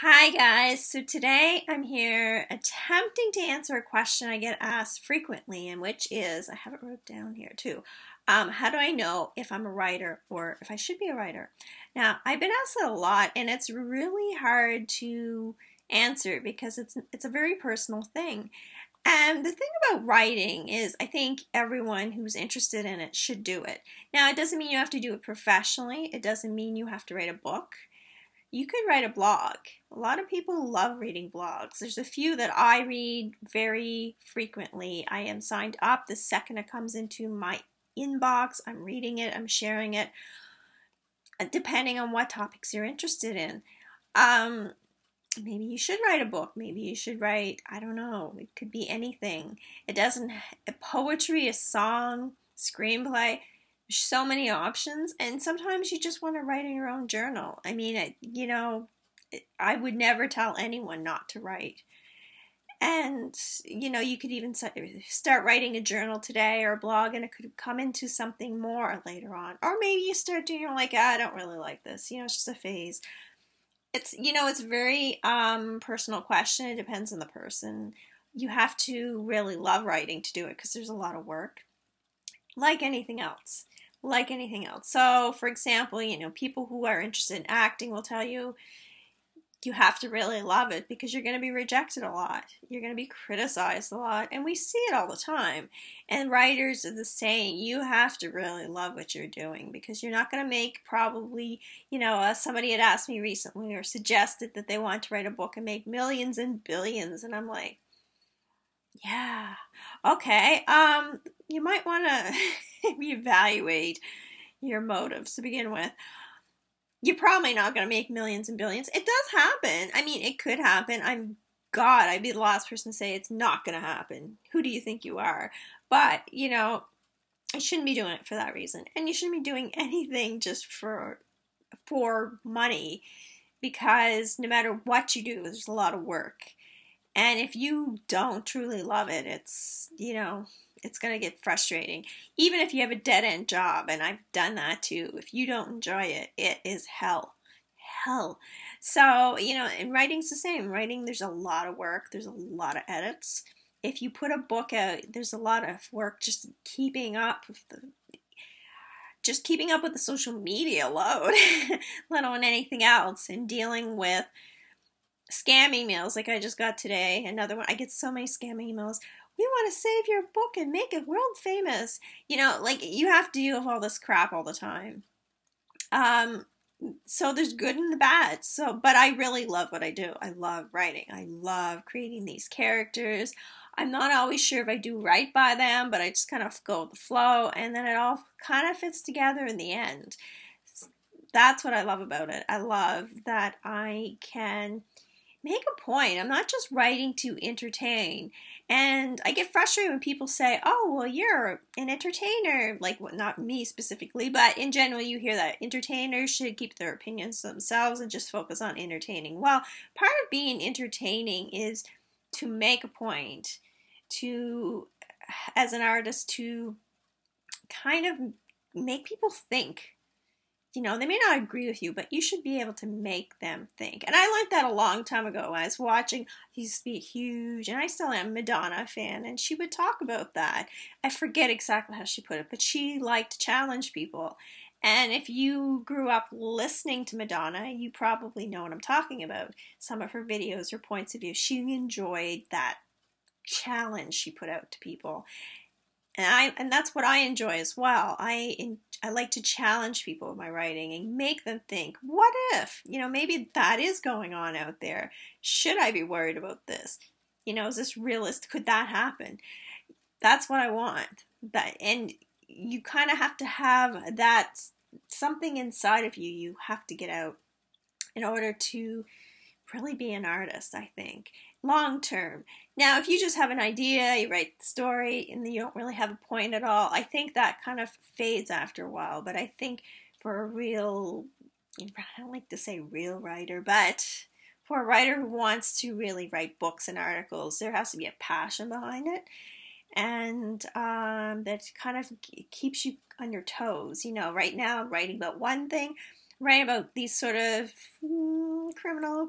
Hi guys, so today I'm here attempting to answer a question I get asked frequently, and which is, I have it wrote down here too. How do I know if I'm a writer or if I should be a writer? Now, I've been asked that a lot, and it's really hard to answer because it's a very personal thing. And the thing about writing is, I think everyone who's interested in it should do it. Now, it doesn't mean you have to do it professionally. It doesn't mean you have to write a book. You could write a blog. A lot of people love reading blogs. There's a few that I read very frequently. I am signed up the second it comes into my inbox. I'm reading it, I'm sharing it, depending on what topics you're interested in. Maybe you should write a book. Maybe you should write, I don't know, it could be anything. It doesn't, poetry, a song, screenplay, so many options, and sometimes you just want to write in your own journal. I mean, I would never tell anyone not to write. And, you could even start writing a journal today or a blog, and it could come into something more later on. Or maybe you start doing, you're like, I don't really like this. It's just a phase. It's a very personal question. It depends on the person. You have to really love writing to do it because there's a lot of work. Like anything else. Like anything else. So, for example, people who are interested in acting will tell you you have to really love it because you're going to be rejected a lot. You're going to be criticized a lot. And we see it all the time. And writers are the same. You have to really love what you're doing because you're not going to make probably, somebody had asked me recently or suggested that they want to write a book and make millions and billions. And I'm like, yeah, okay. You might want to reevaluate your motives to begin with. You're probably not going to make millions and billions. It does happen. I mean, it could happen. I'd be the last person to say it's not going to happen. Who do you think you are? But, I shouldn't be doing it for that reason. And you shouldn't be doing anything just for money because no matter what you do, there's a lot of work. And if you don't truly love it, it's going to get frustrating. Even if you have a dead-end job, and I've done that too, if you don't enjoy it, it is hell. Hell. So, and writing's the same. Writing, there's a lot of work. There's a lot of edits. If you put a book out, there's a lot of work just keeping up with the social media load, let alone anything else, and dealing with scam emails like I just got today. Another one. I get so many scam emails. We want to save your book and make it world famous. You have to deal with all this crap all the time. So there's good and the bad. But I really love what I do. I love writing. I love creating these characters. I'm not always sure if I do right by them, but I just kind of go with the flow, and then it all kind of fits together in the end. That's what I love about it. I love that I can make a point. I'm not just writing to entertain. And I get frustrated when people say, oh, well, you're an entertainer. Like, well, not me specifically, but in general, you hear that entertainers should keep their opinions to themselves and just focus on entertaining. Well, part of being entertaining is to make a point, as an artist, to kind of make people think. They may not agree with you, but you should be able to make them think. And I learned that a long time ago when I was watching, he used to be a huge, and I still am, Madonna fan, and she would talk about that. I forget exactly how she put it, but she liked to challenge people. And if you grew up listening to Madonna, you probably know what I'm talking about. Some of her videos or points of view, she enjoyed that challenge she put out to people. And that's what I enjoy as well. I like to challenge people with my writing and make them think, what if? Maybe that is going on out there. Should I be worried about this? Is this realistic? Could that happen? That's what I want. And you kind of have to have that something inside of you. You have to get out in order to really be an artist, I think. Long term. Now, if you just have an idea, you write the story, and you don't really have a point at all, I think that kind of fades after a while. But I think for a real, I don't like to say real writer, but for a writer who wants to really write books and articles, there has to be a passion behind it. And that kind of keeps you on your toes. Right now I'm writing about one thing, writing about these sort of criminal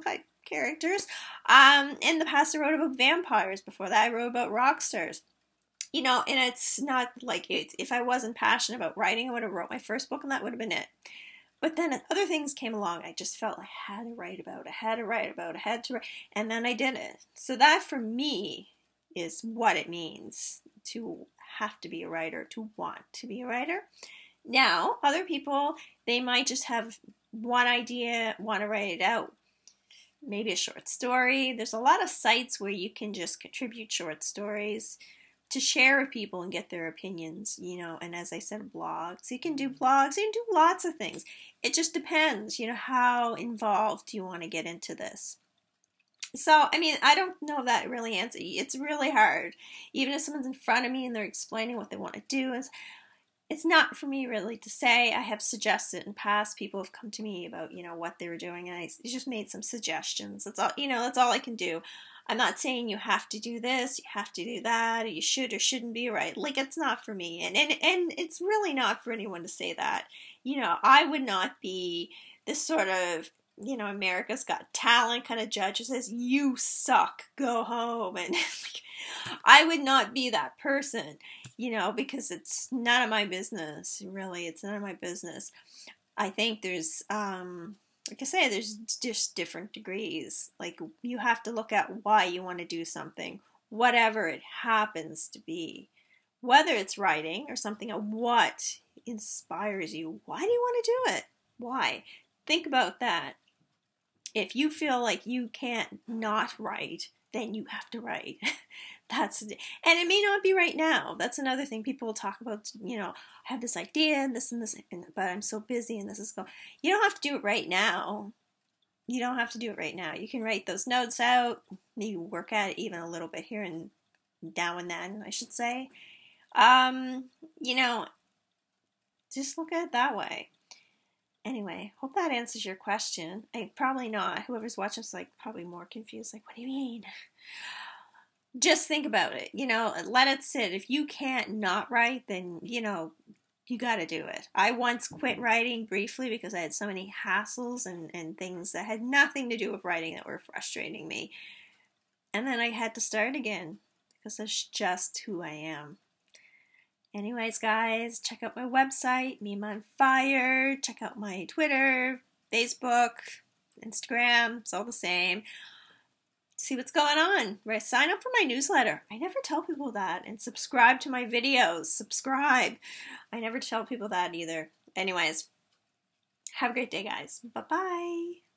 characters. In the past, I wrote about vampires. Before that, I wrote about rock stars. You know, and it's not like if I wasn't passionate about writing, I would have wrote my first book and that would have been it. But then other things came along. I just felt I had to write about, I had to write about, I had to write, and then I did it. So that for me is what it means to have to be a writer, to want to be a writer. Now, other people, they might just have one idea, want to write it out. Maybe a short story. There's a lot of sites where you can just contribute short stories to share with people and get their opinions, you know, and as I said, blogs. You can do blogs, you can do lots of things. It just depends, you know, how involved you want to get into this. So, I mean, I don't know if that really answers. It's really hard. Even if someone's in front of me and they're explaining what they want to do, it's not for me really to say. I have suggested in past. People have come to me about, you know, what they were doing, and I just made some suggestions. That's all, you know, that's all I can do. I'm not saying you have to do this, you have to do that, or you should or shouldn't be right. Like, it's not for me, and it's really not for anyone to say that. You know, I would not be this sort of, you know, America's Got Talent kind of judge who says, you suck, go home. And I would not be that person, you know, because it's none of my business, really. It's none of my business. I think there's, like I say, there's just different degrees. Like, you have to look at why you want to do something, whatever it happens to be. Whether it's writing or something, what inspires you. Why do you want to do it? Why? Think about that. If you feel like you can't not write, then you have to write. And it may not be right now. That's another thing people will talk about, you know, I have this idea and this, but I'm so busy and this is going. You don't have to do it right now. You don't have to do it right now. You can write those notes out, maybe work at it even a little bit here and now and then, I should say. You know, just look at it that way. Anyway, hope that answers your question. Probably not. Whoever's watching is like probably more confused. Like, what do you mean? Just think about it. You know, let it sit. If you can't not write, then, you know, you got to do it. I once quit writing briefly because I had so many hassles and things that had nothing to do with writing that were frustrating me. And then I had to start again because that's just who I am. Anyways, guys, check out my website, Mima on Fire. Check out my Twitter, Facebook, Instagram. It's all the same. See what's going on. Sign up for my newsletter. I never tell people that. And subscribe to my videos. Subscribe. I never tell people that either. Anyways, have a great day, guys. Bye-bye.